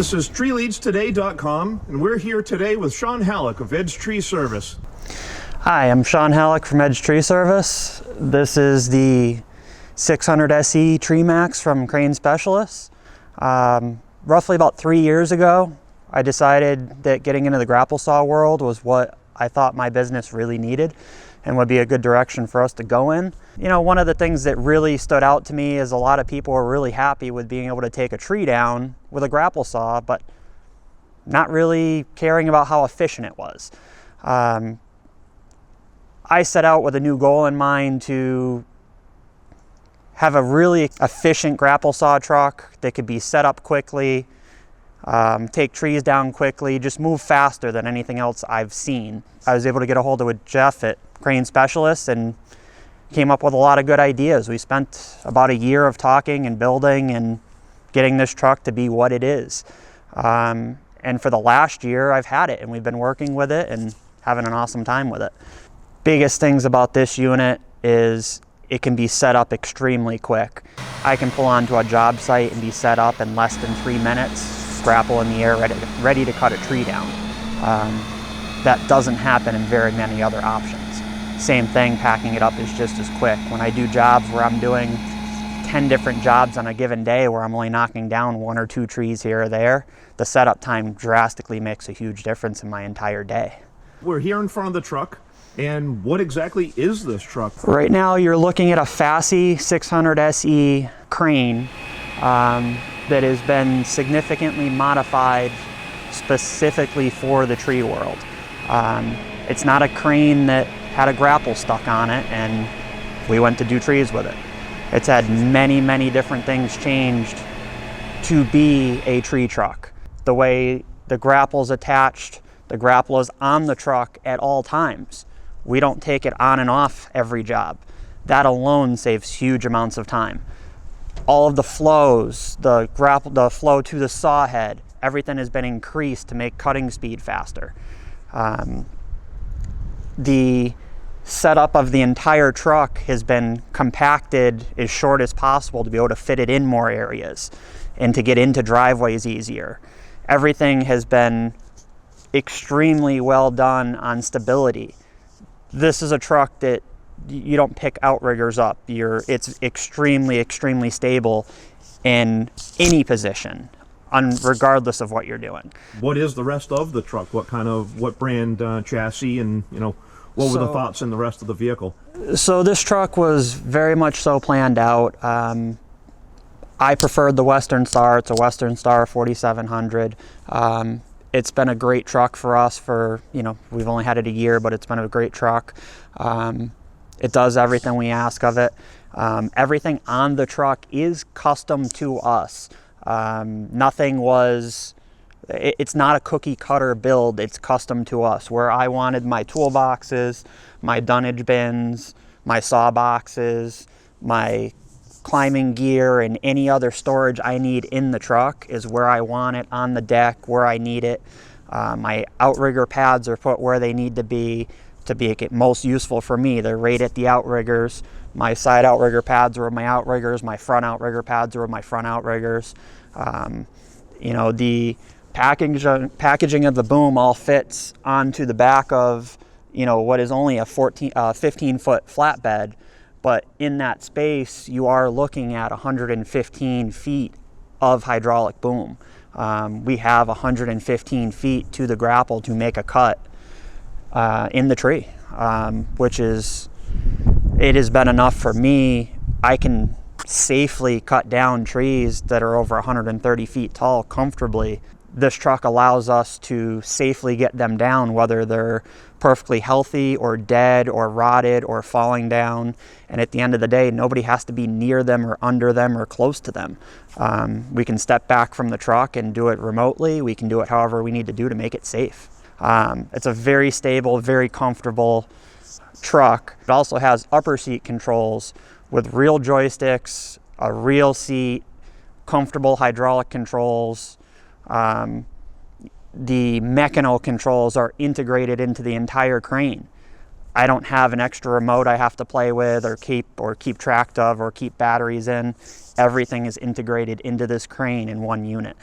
This is TreeLeadsToday.com, and we're here today with Sean Haluch of Edge Tree Service. Hi, I'm Sean Haluch from Edge Tree Service. This is the 600SE TreeMax from Crane Specialists. Roughly about 3 years ago, I decided that getting into the grapple saw world was what I thought my business really needed and would be a good direction for us to go in. You know, one of the things that really stood out to me is a lot of people were really happy with being able to take a tree down with a grapple saw, but not really caring about how efficient it was. I set out with a new goal in mind to have a really efficient grapple saw truck that could be set up quickly, take trees down quickly, just move faster than anything else I've seen. I was able to get a hold of Jeff at Crane Specialists and came up with a lot of good ideas. We spent about a year of talking and building and getting this truck to be what it is. And for the last year, I've had it and we've been working with it and having an awesome time with it. Biggest things about this unit is it can be set up extremely quick. I can pull onto a job site and be set up in less than 3 minutes, grapple in the air, ready to cut a tree down. That doesn't happen in very many other options. Same thing, packing it up is just as quick. When I do jobs where I'm doing 10 different jobs on a given day where I'm only knocking down 1 or 2 trees here or there, the setup time drastically makes a huge difference in my entire day. We're here in front of the truck, and what exactly is this truck? Right now you're looking at a Fassi 600SE crane that has been significantly modified specifically for the tree world. It's not a crane that had a grapple stuck on it and we went to do trees with it. It's had many, many different things changed to be a tree truck. The way the grapple's attached, the grapple is on the truck at all times. We don't take it on and off every job. That alone saves huge amounts of time. All of the flows, the flow to the saw head, everything has been increased to make cutting speed faster. The setup of the entire truck has been compacted as short as possible to be able to fit it in more areas and to get into driveways easier. Everything has been extremely well done on stability. This is a truck that you don't pick outriggers up. It's extremely, extremely stable in any position, regardless of what you're doing. What is the rest of the truck? What brand chassis, and what were the thoughts in the rest of the vehicle? So this truck was very much so planned out. I preferred the Western Star. It's a Western Star 4700. It's been a great truck for us for, we've only had it a year, but it's been a great truck. It does everything we ask of it. Everything on the truck is custom to us. It's not a cookie cutter build, it's custom to us. Where I wanted my toolboxes, my dunnage bins, my saw boxes, my climbing gear, and any other storage I need in the truck is where I want it on the deck, where I need it. My outrigger pads are put where they need to be most useful for me. They're right at the outriggers. My side outrigger pads are with my outriggers. My front outrigger pads are with my front outriggers. The packaging of the boom all fits onto the back of, what is only a 15-foot flatbed. But in that space, you are looking at 115 feet of hydraulic boom. We have 115 feet to the grapple to make a cut in the tree, it has been enough for me. I can safely cut down trees that are over 130 feet tall comfortably. This truck allows us to safely get them down, whether they're perfectly healthy or dead or rotted or falling down. And at the end of the day, nobody has to be near them or under them or close to them. We can step back from the truck and do it remotely. We can do it however we need to do to make it safe. It's a very stable, very comfortable truck. It also has upper seat controls with real joysticks, a real seat, comfortable hydraulic controls. The mechanical controls are integrated into the entire crane. I don't have an extra remote I have to play with or keep track of or keep batteries in. Everything is integrated into this crane in one unit.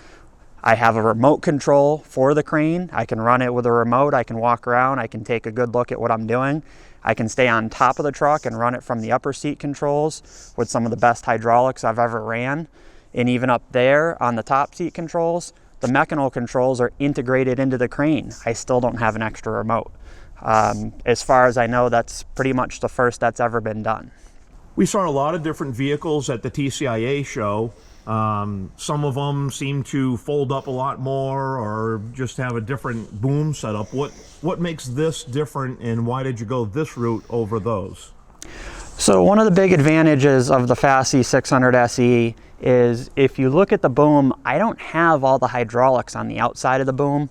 I have a remote control for the crane. I can run it with a remote. I can walk around. I can take a good look at what I'm doing. I can stay on top of the truck and run it from the upper seat controls with some of the best hydraulics I've ever ran. And even up there on the top seat controls, the mechanical controls are integrated into the crane. I still don't have an extra remote. As far as I know, that's pretty much the first that's ever been done. We saw a lot of different vehicles at the TCIA show. Some of them seem to fold up a lot more or just have a different boom setup. What makes this different, and why did you go this route over those? So one of the big advantages of the Fassi 600SE is if you look at the boom, I don't have all the hydraulics on the outside of the boom.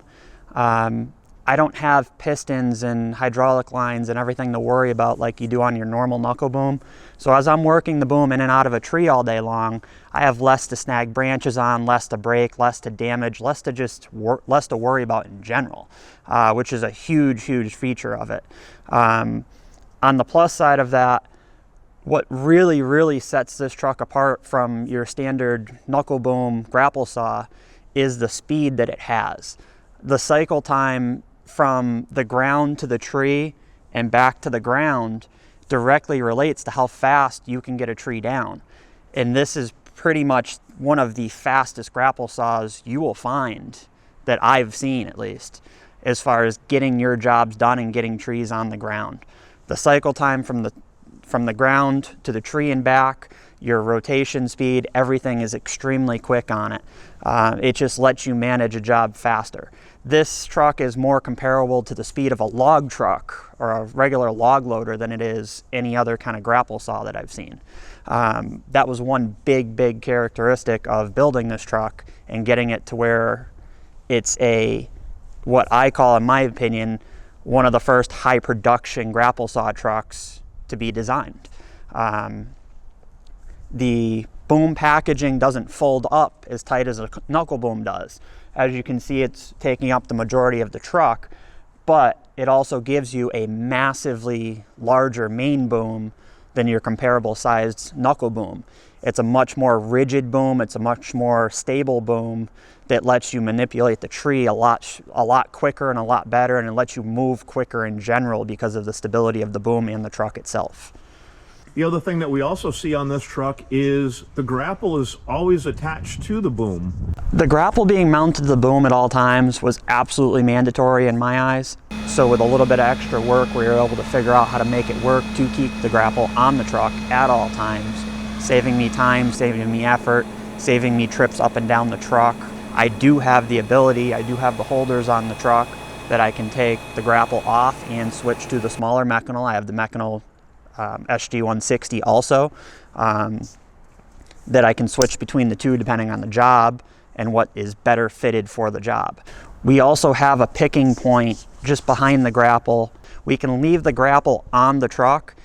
I don't have pistons and hydraulic lines and everything to worry about like you do on your normal knuckle boom. So as I'm working the boom in and out of a tree all day long, I have less to snag branches on, less to break, less to damage, less to worry about in general, which is a huge, huge feature of it. On the plus side of that, what really, really sets this truck apart from your standard knuckle boom grapple saw is the speed that it has. The cycle time from the ground to the tree and back to the ground directly relates to how fast you can get a tree down. And this is pretty much one of the fastest grapple saws you will find that I've seen, at least, as far as getting your jobs done and getting trees on the ground. The cycle time from the ground to the tree and back, your rotation speed, everything is extremely quick on it. It just lets you manage a job faster. This truck is more comparable to the speed of a log truck or a regular log loader than it is any other kind of grapple saw that I've seen. That was one big characteristic of building this truck and getting it to where it's what I call, in my opinion, one of the first high production grapple saw trucks to be designed. The boom packaging doesn't fold up as tight as a knuckle boom does. As you can see, it's taking up the majority of the truck, but it also gives you a massively larger main boom than your comparable sized knuckle boom. It's a much more rigid boom. It's a much more stable boom that lets you manipulate the tree a lot quicker and a lot better, and it lets you move quicker in general because of the stability of the boom and the truck itself. The other thing that we also see on this truck is the grapple is always attached to the boom. The grapple being mounted to the boom at all times was absolutely mandatory in my eyes. So with a little bit of extra work, we were able to figure out how to make it work to keep the grapple on the truck at all times, saving me time, saving me effort, saving me trips up and down the truck. I do have the ability, I do have the holders on the truck that I can take the grapple off and switch to the smaller mechanal. I have the mechanal SG160 also, that I can switch between the two depending on the job and what is better fitted for the job. We also have a picking point just behind the grapple. We can leave the grapple on the truck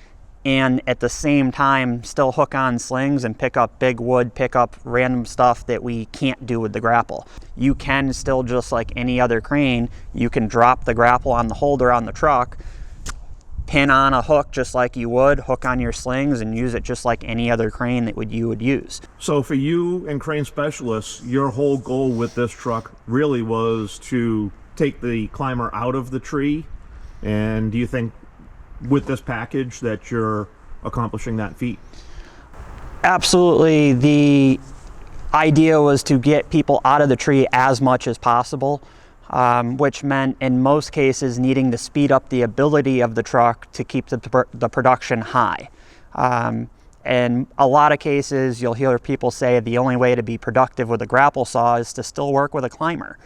and at the same time still hook on slings and pick up big wood, pick up random stuff that we can't do with the grapple. You can still, just like any other crane, you can drop the grapple on the holder on the truck, pin on a hook just like you would, hook on your slings, and use it just like any other crane that you would use. So for you and Crane Specialists, your whole goal with this truck really was to take the climber out of the tree, and do you think with this package that you're accomplishing that feat? Absolutely. The idea was to get people out of the tree as much as possible. Which meant in most cases needing to speed up the ability of the truck to keep the production high. In a lot of cases, you'll hear people say the only way to be productive with a grapple saw is to still work with a climber.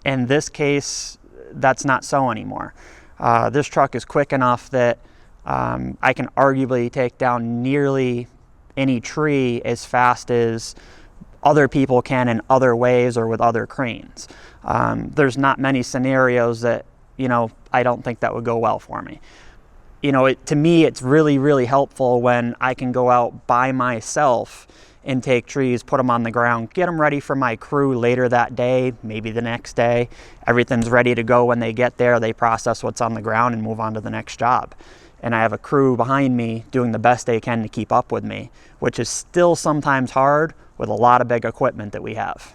In this case, that's not so anymore. This truck is quick enough that I can arguably take down nearly any tree as fast as other people can in other ways or with other cranes. There's not many scenarios that, I don't think that would go well for me. To me, it's really helpful when I can go out by myself and take trees, put them on the ground, get them ready for my crew later that day, maybe the next day. Everything's ready to go when they get there. They process what's on the ground and move on to the next job. And I have a crew behind me doing the best they can to keep up with me, which is still sometimes hard with a lot of big equipment that we have.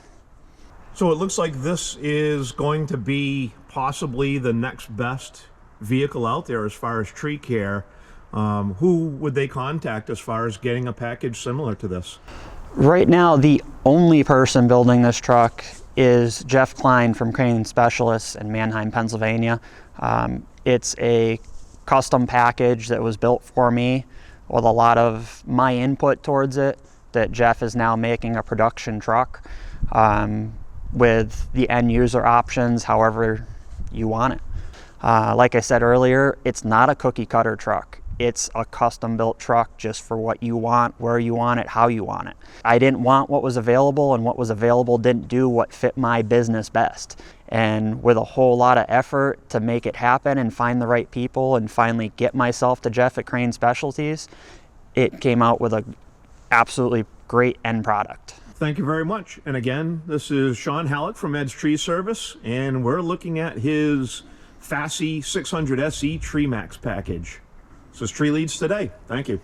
So it looks like this is going to be possibly the next best vehicle out there as far as tree care. Who would they contact as far as getting a package similar to this? Right now, the only person building this truck is Jeff Klein from Crane Specialists in Manheim, Pennsylvania. It's a custom package that was built for me with a lot of my input towards it, that Jeff is now making a production truck with the end user options however you want it. Like I said earlier, it's not a cookie cutter truck. It's a custom built truck just for what you want, where you want it, how you want it. I didn't want what was available, and what was available didn't do what fit my business best. And with a whole lot of effort to make it happen and find the right people and finally get myself to Jeff at Crane Specialties, it came out with an absolutely great end product. Thank you very much. And again, this is Sean Haluch from Ed's Tree Service, and we're looking at his Fassi 600SE TreeMax package. This is Tree Leads Today. Thank you.